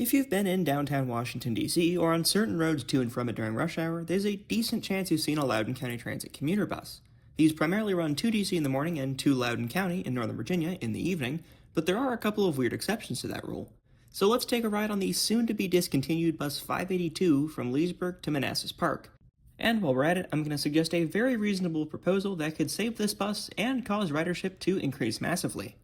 If you've been in downtown Washington, D.C., or on certain roads to and from it during rush hour, there's a decent chance you've seen a Loudoun County Transit commuter bus. These primarily run to D.C. in the morning and to Loudoun County in Northern Virginia in the evening, but there are a couple of weird exceptions to that rule. So let's take a ride on the soon-to-be discontinued Bus 582 from Leesburg to Manassas Park. And while we're at it, I'm going to suggest a very reasonable proposal that could save this bus and cause ridership to increase massively.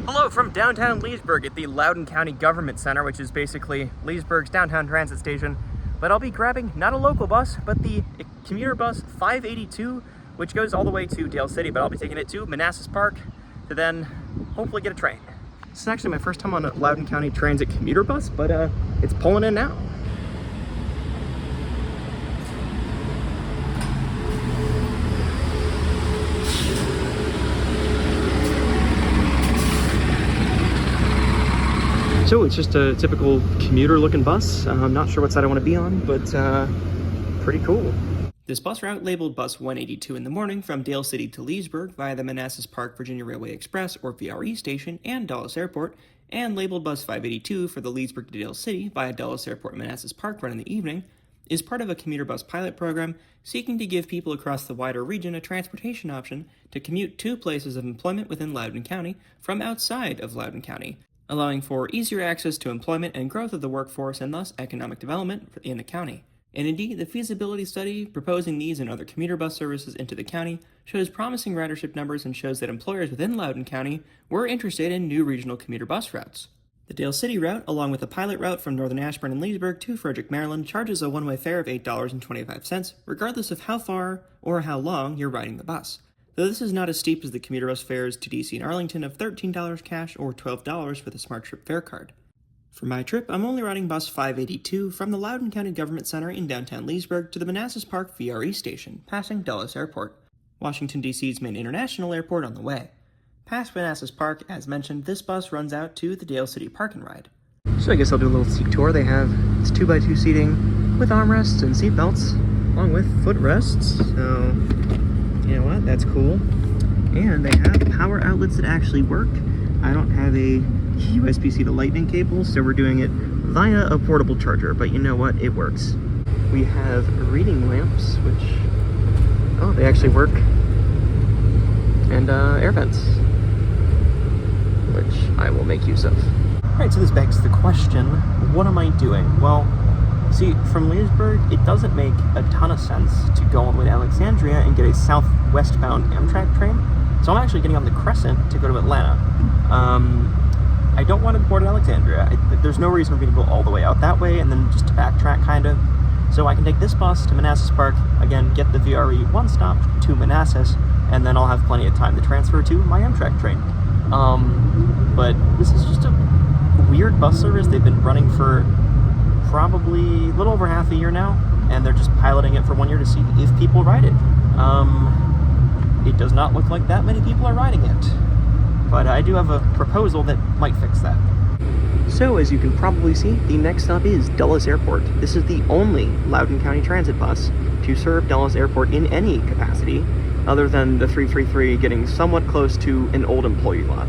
Hello from downtown Leesburg at the Loudoun County Government Center, which is basically Leesburg's downtown transit station. But I'll be grabbing not a local bus, but the commuter bus 582, which goes all the way to Dale City, but I'll be taking it to Manassas Park to then hopefully get a train. This is actually my first time on a Loudoun County Transit commuter bus, but it's pulling in now. So it's just a typical commuter-looking bus. I'm not sure what side I want to be on, but pretty cool. This bus route, labeled Bus 182 in the morning from Dale City to Leesburg via the Manassas Park Virginia Railway Express or VRE station and Dulles Airport, and labeled Bus 582 for the Leesburg to Dale City via Dulles Airport and Manassas Park run in the evening, is part of a commuter bus pilot program seeking to give people across the wider region a transportation option to commute to places of employment within Loudoun County from outside of Loudoun County, allowing for easier access to employment and growth of the workforce and thus economic development in the county. And indeed, the feasibility study proposing these and other commuter bus services into the county shows promising ridership numbers and shows that employers within Loudoun County were interested in new regional commuter bus routes. The Dale City route, along with the pilot route from Northern Ashburn and Leesburg to Frederick, Maryland, charges a one-way fare of $8.25, regardless of how far or how long you're riding the bus. Though this is not as steep as the commuter bus fares to DC and Arlington of $13 cash or $12 for the Smart Trip fare card. For my trip, I'm only riding Bus 582 from the Loudoun County Government Center in downtown Leesburg to the Manassas Park VRE station, passing Dulles Airport, Washington, D.C.'s main international airport on the way. Past Manassas Park, as mentioned, this bus runs out to the Dale City Park and Ride. So I guess I'll do a little seat tour. They have it's 2x2 seating with armrests and seat belts, along with footrests, so you know what, that's cool. And they have power outlets that actually work. I don't have a USB-C to lightning cable, so we're doing it via a portable charger, but you know what, it works. We have reading lamps, which, oh, they actually work, and air vents, which I will make use of. Alright, so this begs the question, what am I doing? Well, see, from Leesburg, it doesn't make a ton of sense to go all the way to Alexandria and get a southwestbound Amtrak train, so I'm actually getting on the Crescent to go to Atlanta. I don't want to board at Alexandria. There's no reason for me to go all the way out that way and then just to backtrack, kind of. So I can take this bus to Manassas Park, again, get the VRE one stop to Manassas, and then I'll have plenty of time to transfer to my Amtrak train. But this is just a weird bus service. They've been running for probably a little over half a year now, and they're just piloting it for 1 year to see if people ride it. It does not look like that many people are riding it. But I do have a proposal that might fix that. So, as you can probably see, the next stop is Dulles Airport. This is the only Loudoun County Transit bus to serve Dulles Airport in any capacity, other than the 333 getting somewhat close to an old employee lot.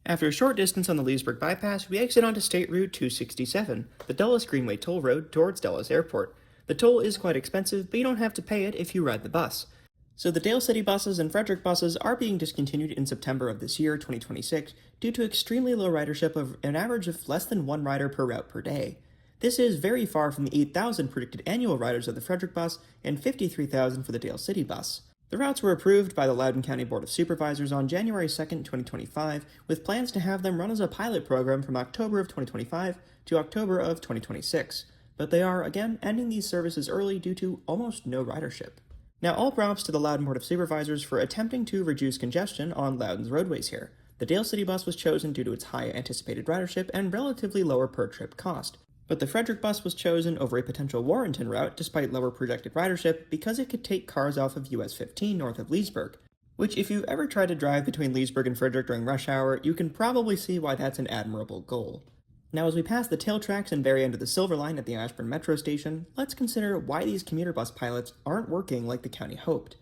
After a short distance on the Leesburg bypass, we exit onto State Route 267, the Dulles Greenway toll road towards Dulles Airport. The toll is quite expensive, but you don't have to pay it if you ride the bus. So the Dale City buses and Frederick buses are being discontinued in September of this year, 2026, due to extremely low ridership of an average of less than one rider per route per day. This is very far from the 8,000 predicted annual riders of the Frederick bus and 53,000 for the Dale City bus. The routes were approved by the Loudoun County Board of Supervisors on January 2nd, 2025, with plans to have them run as a pilot program from October of 2025 to October of 2026. But they are, again, ending these services early due to almost no ridership. Now, all props to the Loudoun Board of Supervisors for attempting to reduce congestion on Loudoun's roadways here. The Dale City bus was chosen due to its high anticipated ridership and relatively lower per-trip cost. But the Frederick bus was chosen over a potential Warrenton route despite lower projected ridership because it could take cars off of US 15 north of Leesburg, which if you've ever tried to drive between Leesburg and Frederick during rush hour, you can probably see why that's an admirable goal. Now, as we pass the tail tracks and very end of the Silver Line at the Ashburn Metro Station, let's consider why these commuter bus pilots aren't working like the county hoped.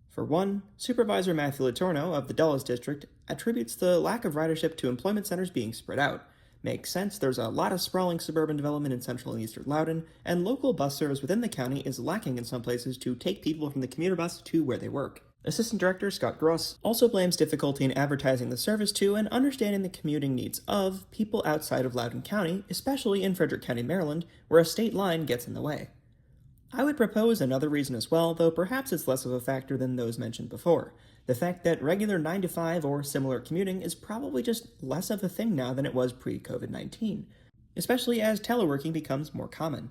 For one, Supervisor Matthew Letourneau of the Dulles District attributes the lack of ridership to employment centers being spread out. Makes sense, there's a lot of sprawling suburban development in central and eastern Loudoun, and local bus service within the county is lacking in some places to take people from the commuter bus to where they work. Assistant Director Scott Gross also blames difficulty in advertising the service to and understanding the commuting needs of people outside of Loudoun County, especially in Frederick County, Maryland, where a state line gets in the way. I would propose another reason as well, though perhaps it's less of a factor than those mentioned before. The fact that regular 9 to 5 or similar commuting is probably just less of a thing now than it was pre-COVID-19, especially as teleworking becomes more common.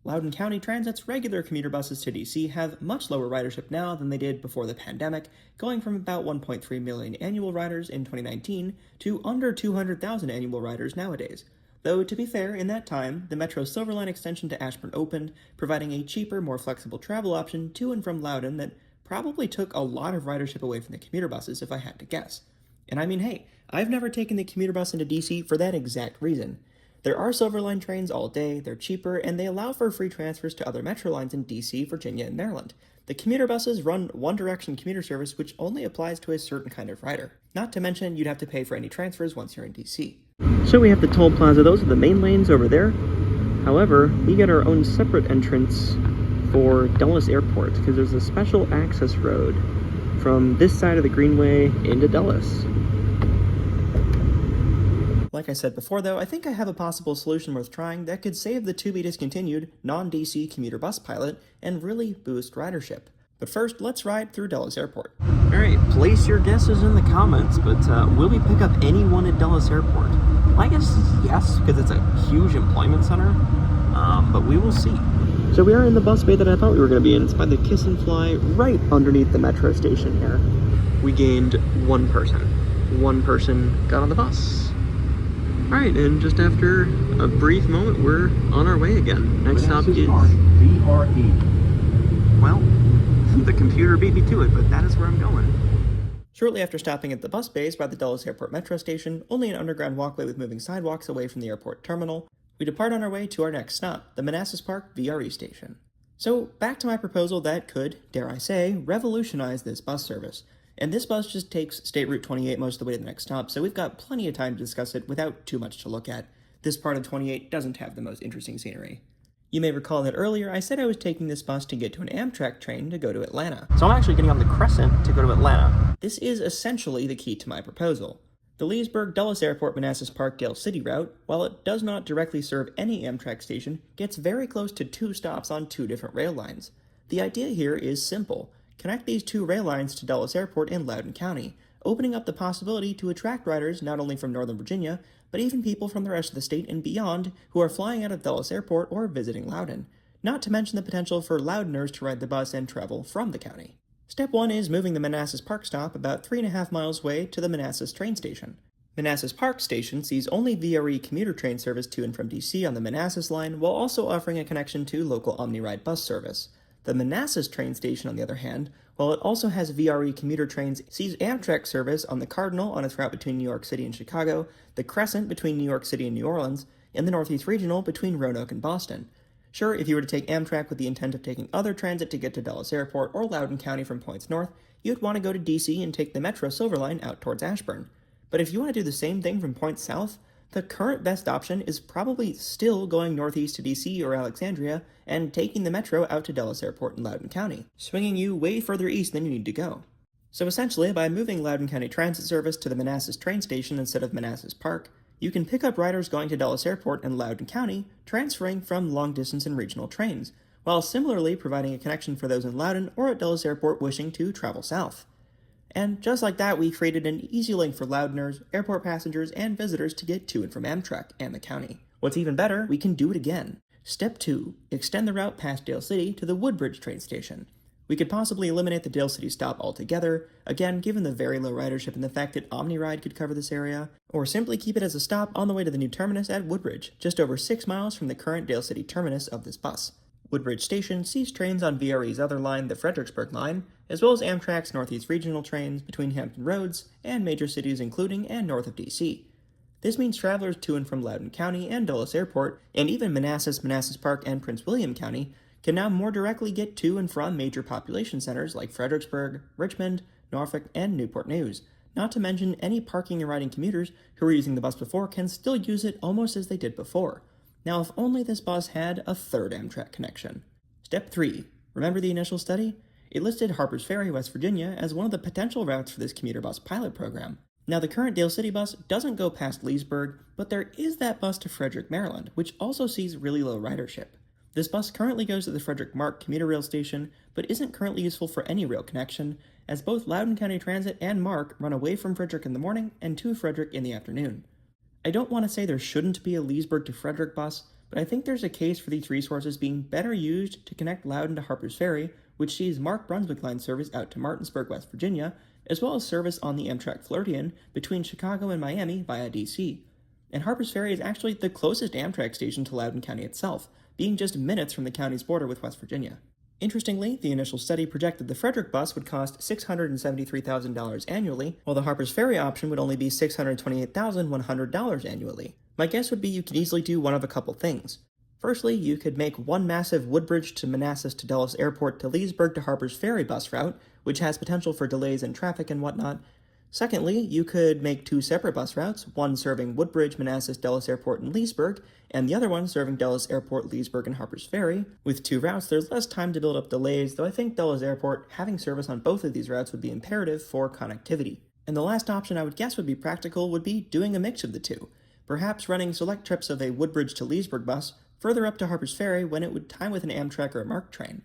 Loudoun County Transit's regular commuter buses to DC have much lower ridership now than they did before the pandemic, going from about 1.3 million annual riders in 2019 to under 200,000 annual riders nowadays. Though, to be fair, in that time, the Metro Silver Line extension to Ashburn opened, providing a cheaper, more flexible travel option to and from Loudoun that probably took a lot of ridership away from the commuter buses, if I had to guess. And I mean, hey, I've never taken the commuter bus into DC for that exact reason. There are Silver Line trains all day, they're cheaper, and they allow for free transfers to other metro lines in DC, Virginia, and Maryland. The commuter buses run one-direction commuter service which only applies to a certain kind of rider. Not to mention, you'd have to pay for any transfers once you're in DC. So we have the toll plaza, those are the main lanes over there. However, we get our own separate entrance for Dulles Airport, because there's a special access road from this side of the Greenway into Dulles. Like I said before though, I think I have a possible solution worth trying that could save the to-be-discontinued non-DC commuter bus pilot and really boost ridership. But first, let's ride through Dulles Airport. Alright, place your guesses in the comments, but will we pick up anyone at Dulles Airport? My guess is yes, because it's a huge employment center, but we will see. So we are in the bus bay that I thought we were going to be in. It's by the Kiss and Fly, right underneath the metro station here. We gained one person. One person got on the bus. Alright, and just after a brief moment, we're on our way again. Next stop is VRE. Well, the computer beat me to it, but that is where I'm going. Shortly after stopping at the bus bays by the Dulles Airport metro station, only an underground walkway with moving sidewalks away from the airport terminal, we depart on our way to our next stop, the Manassas Park VRE station. So, back to my proposal that could, dare I say, revolutionize this bus service. And this bus just takes State Route 28 most of the way to the next stop, so we've got plenty of time to discuss it without too much to look at. This part of 28 doesn't have the most interesting scenery. You may recall that earlier I said I was taking this bus to get to an Amtrak train to go to Atlanta. So I'm actually getting on the Crescent to go to Atlanta. This is essentially the key to my proposal. The Leesburg, Dulles Airport, Manassas Park, Dale City route, while it does not directly serve any Amtrak station, gets very close to 2 stops on 2 different rail lines. The idea here is simple. Connect these 2 rail lines to Dulles Airport in Loudoun County, opening up the possibility to attract riders not only from Northern Virginia, but even people from the rest of the state and beyond who are flying out of Dulles Airport or visiting Loudoun, not to mention the potential for Loudouners to ride the bus and travel from the county. Step 1 is moving the Manassas Park stop about 3.5 miles away to the Manassas train station. Manassas Park Station sees only VRE commuter train service to and from DC on the Manassas line, while also offering a connection to local OmniRide bus service. The Manassas train station, on the other hand, while it also has VRE commuter trains, sees Amtrak service on the Cardinal on its route between New York City and Chicago, the Crescent between New York City and New Orleans, and the Northeast Regional between Roanoke and Boston. Sure, if you were to take Amtrak with the intent of taking other transit to get to Dulles Airport or Loudoun County from points north, you'd want to go to DC and take the Metro Silver Line out towards Ashburn. But if you want to do the same thing from points south, the current best option is probably still going northeast to DC or Alexandria and taking the Metro out to Dulles Airport in Loudoun County, swinging you way further east than you need to go. So essentially, by moving Loudoun County Transit service to the Manassas train station instead of Manassas Park, you can pick up riders going to Dulles Airport and Loudoun County, transferring from long-distance and regional trains, while similarly providing a connection for those in Loudoun or at Dulles Airport wishing to travel south. And just like that, we created an easy link for Loudouners, airport passengers, and visitors to get to and from Amtrak and the county. What's even better, we can do it again. Step 2. Extend the route past Dale City to the Woodbridge train station. We could possibly eliminate the Dale City stop altogether, again given the very low ridership and the fact that OmniRide could cover this area, or simply keep it as a stop on the way to the new terminus at Woodbridge, just over 6 miles from the current Dale City terminus of this bus. Woodbridge Station sees trains on VRE's other line, the Fredericksburg line, as well as Amtrak's Northeast Regional trains between Hampton Roads and major cities including and north of DC. This means travelers to and from Loudoun County and Dulles Airport, and even Manassas, Manassas Park, and Prince William County, can now more directly get to and from major population centers like Fredericksburg, Richmond, Norfolk, and Newport News, Not to mention, any parking and riding commuters who were using the bus before can still use it almost as they did before. Now, if only this bus had a third Amtrak connection. Step 3. Remember the initial study? It listed Harpers Ferry, West Virginia, as one of the potential routes for this commuter bus pilot program. Now, the current Dale City bus doesn't go past Leesburg, but there is that bus to Frederick, Maryland, which also sees really low ridership. This bus currently goes to the Frederick MARC commuter rail station, but isn't currently useful for any rail connection, as both Loudoun County Transit and MARC run away from Frederick in the morning and to Frederick in the afternoon. I don't want to say there shouldn't be a Leesburg to Frederick bus, but I think there's a case for these resources being better used to connect Loudoun to Harpers Ferry, which sees MARC Brunswick Line service out to Martinsburg, West Virginia, as well as service on the Amtrak Floridian between Chicago and Miami via DC. And Harpers Ferry is actually the closest Amtrak station to Loudoun County itself, being just minutes from the county's border with West Virginia. Interestingly, the initial study projected the Frederick bus would cost $673,000 annually, while the Harpers Ferry option would only be $628,100 annually. My guess would be you could easily do one of a couple things. Firstly, you could make one massive Woodbridge to Manassas to Dulles Airport to Leesburg to Harpers Ferry bus route, which has potential for delays in traffic and whatnot. Secondly, you could make two separate bus routes, one serving Woodbridge, Manassas, Dulles Airport, and Leesburg, and the other one serving Dulles Airport, Leesburg, and Harpers Ferry. With two routes, there's less time to build up delays, though I think Dulles Airport having service on both of these routes would be imperative for connectivity. And the last option I would guess would be practical would be doing a mix of the two, perhaps running select trips of a Woodbridge to Leesburg bus further up to Harpers Ferry when it would time with an Amtrak or a MARC train.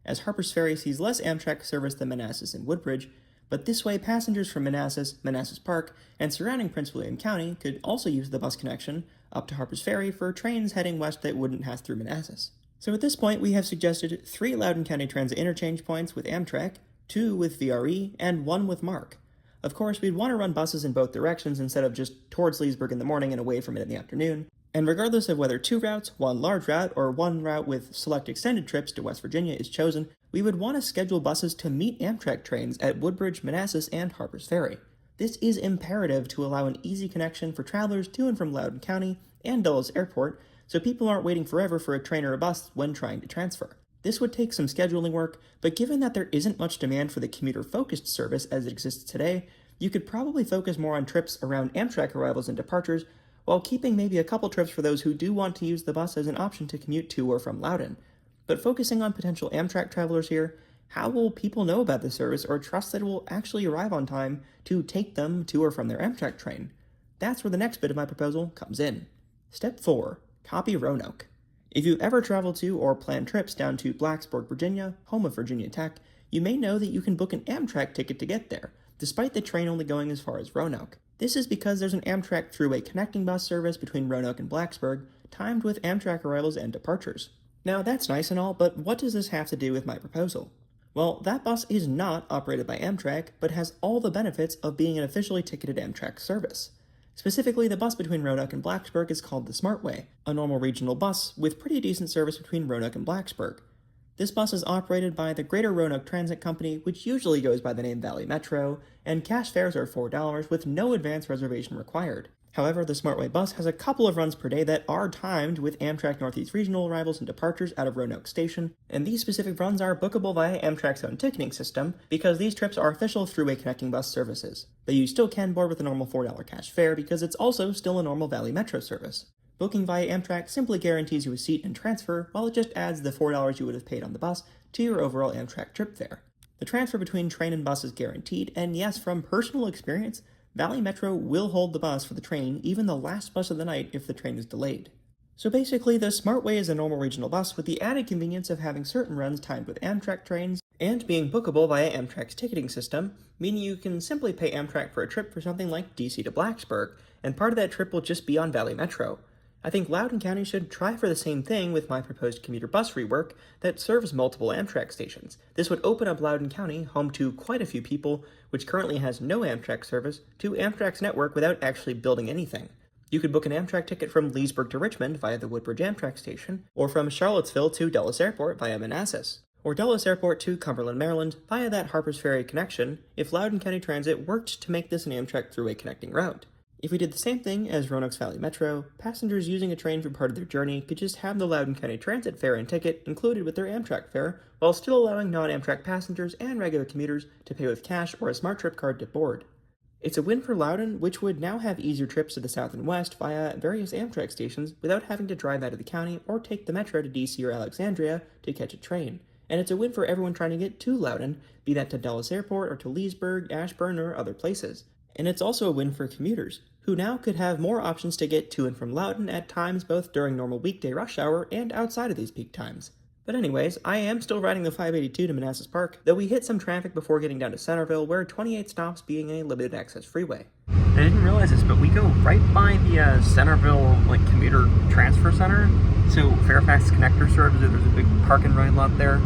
As Harpers Ferry sees less Amtrak service than Manassas and Woodbridge, but this way passengers from Manassas, Manassas Park, and surrounding Prince William County could also use the bus connection up to Harpers Ferry for trains heading west that wouldn't pass through Manassas. So at this point, we have suggested 3 Loudoun County Transit interchange points with Amtrak, 2 with VRE, and 1 with MARC. Of course, we'd want to run buses in both directions instead of just towards Leesburg in the morning and away from it in the afternoon. And regardless of whether 2 routes, 1 large route, or 1 route with select extended trips to West Virginia is chosen, we would want to schedule buses to meet Amtrak trains at Woodbridge, Manassas, and Harpers Ferry. This is imperative to allow an easy connection for travelers to and from Loudoun County and Dulles Airport, so people aren't waiting forever for a train or a bus when trying to transfer. This would take some scheduling work, but given that there isn't much demand for the commuter-focused service as it exists today, you could probably focus more on trips around Amtrak arrivals and departures, while keeping maybe a couple trips for those who do want to use the bus as an option to commute to or from Loudoun. But focusing on potential Amtrak travelers here, how will people know about the service or trust that it will actually arrive on time to take them to or from their Amtrak train? That's where the next bit of my proposal comes in. Step 4. Copy Roanoke. If you've ever traveled to or planned trips down to Blacksburg, Virginia, home of Virginia Tech, you may know that you can book an Amtrak ticket to get there, despite the train only going as far as Roanoke. This is because there's an Amtrak throughway connecting bus service between Roanoke and Blacksburg, timed with Amtrak arrivals and departures. Now that's nice and all, but what does this have to do with my proposal? Well, that bus is not operated by Amtrak, but has all the benefits of being an officially ticketed Amtrak service. Specifically, the bus between Roanoke and Blacksburg is called the SmartWay, a normal regional bus with pretty decent service between Roanoke and Blacksburg. This bus is operated by the Greater Roanoke Transit Company, which usually goes by the name Valley Metro, and cash fares are $4 with no advance reservation required. However, the SmartWay bus has a couple of runs per day that are timed with Amtrak Northeast Regional arrivals and departures out of Roanoke Station, and these specific runs are bookable via Amtrak's own ticketing system because these trips are official throughway connecting bus services. But you still can board with a normal $4 cash fare because it's also still a normal Valley Metro service. Booking via Amtrak simply guarantees you a seat and transfer, while it just adds the $4 you would have paid on the bus to your overall Amtrak trip fare. The transfer between train and bus is guaranteed, and yes, from personal experience, Valley Metro will hold the bus for the train, even the last bus of the night if the train is delayed. So basically, the SmartWay is a normal regional bus with the added convenience of having certain runs timed with Amtrak trains, and being bookable via Amtrak's ticketing system, meaning you can simply pay Amtrak for a trip for something like DC to Blacksburg, and part of that trip will just be on Valley Metro. I think Loudoun County should try for the same thing with my proposed commuter bus rework that serves multiple Amtrak stations. This would open up Loudoun County, home to quite a few people, which currently has no Amtrak service, to Amtrak's network without actually building anything. You could book an Amtrak ticket from Leesburg to Richmond via the Woodbridge Amtrak station, or from Charlottesville to Dulles Airport via Manassas, or Dulles Airport to Cumberland, Maryland via that Harpers Ferry connection if Loudoun County Transit worked to make this an Amtrak throughway connecting route. If we did the same thing as Roanoke's Valley Metro, passengers using a train for part of their journey could just have the Loudoun County Transit fare and ticket included with their Amtrak fare, while still allowing non-Amtrak passengers and regular commuters to pay with cash or a smart trip card to board. It's a win for Loudoun, which would now have easier trips to the south and west via various Amtrak stations without having to drive out of the county or take the metro to DC or Alexandria to catch a train. And it's a win for everyone trying to get to Loudoun, be that to Dulles Airport or to Leesburg, Ashburn, or other places. And it's also a win for commuters, who now could have more options to get to and from Loudoun at times both during normal weekday rush hour and outside of these peak times. But anyways, I am still riding the 582 to Manassas Park, though we hit some traffic before getting down to Centerville, where 28 stops being a limited access freeway. I didn't realize this, but we go right by the Centerville commuter transfer center. So Fairfax Connector serves it. There's a big park and ride lot there.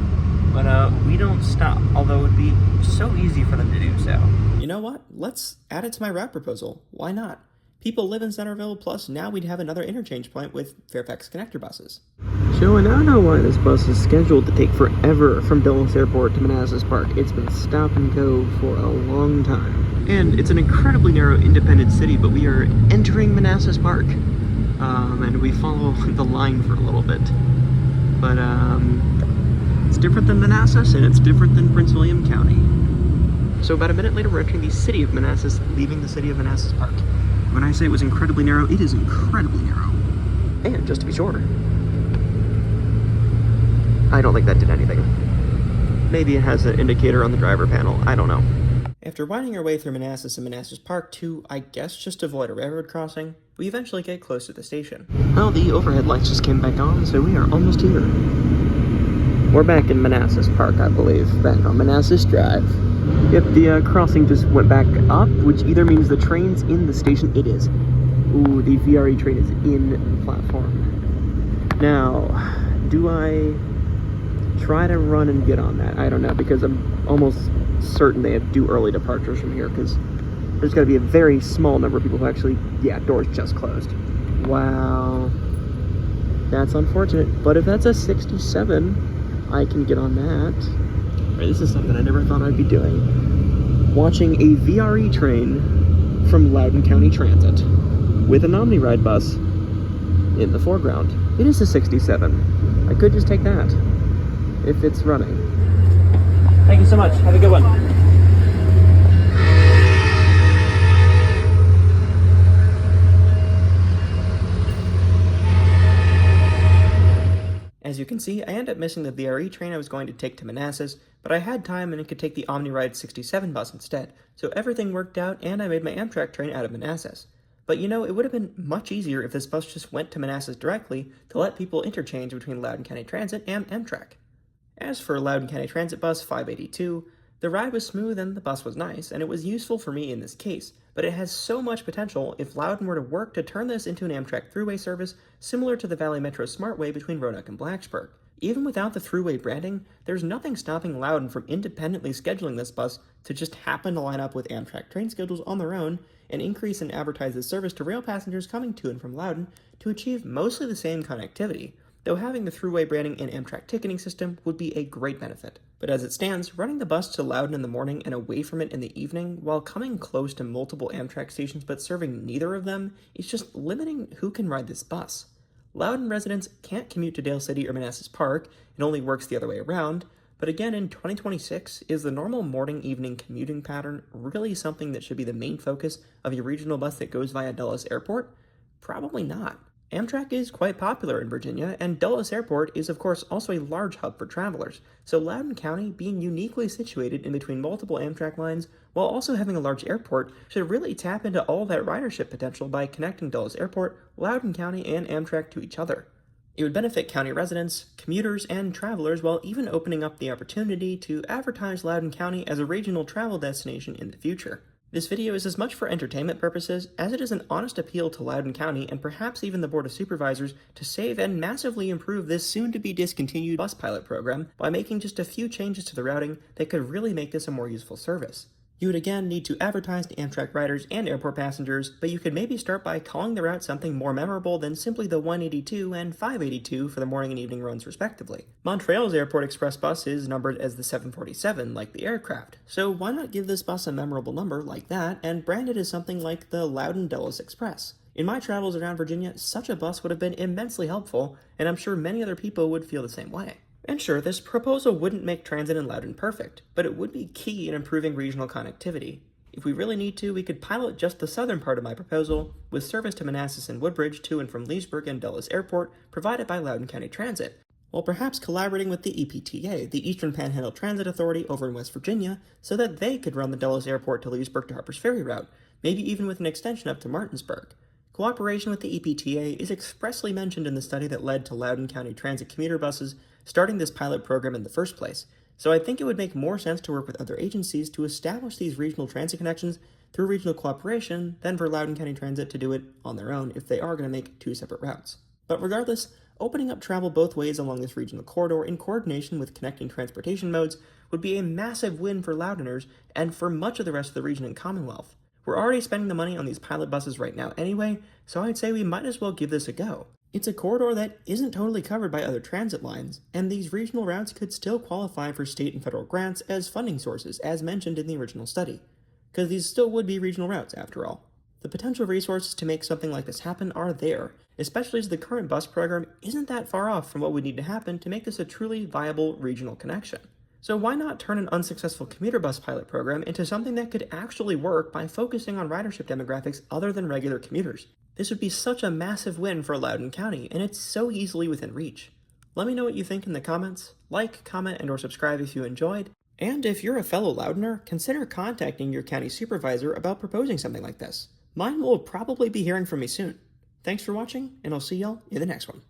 But we don't stop, although it would be so easy for them to do so. You know what? Let's add it to my route proposal. Why not? People live in Centerville, plus now we'd have another interchange point with Fairfax Connector buses. So I now know why this bus is scheduled to take forever from Dulles Airport to Manassas Park. It's been stop and go for a long time. And it's an incredibly narrow independent city, but we are entering Manassas Park. And we follow the line for a little bit. But it's different than Manassas, and it's different than Prince William County. So about a minute later, we're entering the city of Manassas, leaving the city of Manassas Park. When I say it was incredibly narrow, it is incredibly narrow. And just to be sure, I don't think that did anything. Maybe it has an indicator on the driver panel, I don't know. After winding our way through Manassas and Manassas Park to, I guess, just avoid a railroad crossing, we eventually get close to the station. Well, the overhead lights just came back on, so we are almost here. We're back in Manassas Park, I believe, back on Manassas Drive. Yep, the crossing just went back up, which either means the train's in the station. It is. Ooh, the VRE train is in the platform. Now, do I try to run and get on that? I don't know, because I'm almost certain they do early departures from here, because there's got to be a very small number of people who actually, yeah, doors just closed. Wow. That's unfortunate, but if that's a 67, I can get on that. Right, this is something I never thought I'd be doing. Watching a VRE train from Loudoun County Transit with an OmniRide bus in the foreground. It is a 67. I could just take that if it's running. Thank you so much. Have a good one. As you can see, I ended up missing the VRE train I was going to take to Manassas, but I had time and I could take the OmniRide 67 bus instead, so everything worked out and I made my Amtrak train out of Manassas. But you know, it would have been much easier if this bus just went to Manassas directly to let people interchange between Loudoun County Transit and Amtrak. As for Loudoun County Transit Bus 582, the ride was smooth and the bus was nice, and it was useful for me in this case, but it has so much potential if Loudoun were to work to turn this into an Amtrak throughway service similar to the Valley Metro Smartway between Roanoke and Blacksburg. Even without the throughway branding, there's nothing stopping Loudoun from independently scheduling this bus to just happen to line up with Amtrak train schedules on their own and increase and advertise this service to rail passengers coming to and from Loudoun to achieve mostly the same connectivity, though having the throughway branding and Amtrak ticketing system would be a great benefit. But as it stands, running the bus to Loudoun in the morning and away from it in the evening, while coming close to multiple Amtrak stations but serving neither of them, is just limiting who can ride this bus. Loudoun residents can't commute to Dale City or Manassas Park, it only works the other way around, but again in 2026, is the normal morning-evening commuting pattern really something that should be the main focus of a regional bus that goes via Dulles Airport? Probably not. Amtrak is quite popular in Virginia, and Dulles Airport is of course also a large hub for travelers, so Loudoun County, being uniquely situated in between multiple Amtrak lines while also having a large airport, should really tap into all that ridership potential by connecting Dulles Airport, Loudoun County, and Amtrak to each other. It would benefit county residents, commuters, and travelers while even opening up the opportunity to advertise Loudoun County as a regional travel destination in the future. This video is as much for entertainment purposes as it is an honest appeal to Loudoun County and perhaps even the Board of Supervisors to save and massively improve this soon-to-be discontinued bus pilot program by making just a few changes to the routing that could really make this a more useful service. You would again need to advertise to Amtrak riders and airport passengers, but you could maybe start by calling the route something more memorable than simply the 182 and 582 for the morning and evening runs respectively. Montreal's Airport Express bus is numbered as the 747 like the aircraft, so why not give this bus a memorable number like that and brand it as something like the Loudoun Dulles Express? In my travels around Virginia, such a bus would have been immensely helpful, and I'm sure many other people would feel the same way. And sure, this proposal wouldn't make transit in Loudoun perfect, but it would be key in improving regional connectivity. If we really need to, we could pilot just the southern part of my proposal, with service to Manassas and Woodbridge to and from Leesburg and Dulles Airport provided by Loudoun County Transit, while perhaps collaborating with the EPTA, the Eastern Panhandle Transit Authority over in West Virginia, so that they could run the Dulles Airport to Leesburg to Harpers Ferry route, maybe even with an extension up to Martinsburg. Cooperation with the EPTA is expressly mentioned in the study that led to Loudoun County Transit commuter buses starting this pilot program in the first place, so I think it would make more sense to work with other agencies to establish these regional transit connections through regional cooperation than for Loudoun County Transit to do it on their own if they are going to make two separate routes. But regardless, opening up travel both ways along this regional corridor in coordination with connecting transportation modes would be a massive win for Loudouners and for much of the rest of the region and Commonwealth. We're already spending the money on these pilot buses right now anyway, so I'd say we might as well give this a go. It's a corridor that isn't totally covered by other transit lines, and these regional routes could still qualify for state and federal grants as funding sources, as mentioned in the original study, because these still would be regional routes after all. The potential resources to make something like this happen are there, especially as the current bus program isn't that far off from what would need to happen to make this a truly viable regional connection. So why not turn an unsuccessful commuter bus pilot program into something that could actually work by focusing on ridership demographics other than regular commuters? This would be such a massive win for Loudoun County, and it's so easily within reach. Let me know what you think in the comments. Like, comment, and/or subscribe if you enjoyed. And if you're a fellow Loudoner, consider contacting your county supervisor about proposing something like this. Mine will probably be hearing from me soon. Thanks for watching, and I'll see y'all in the next one.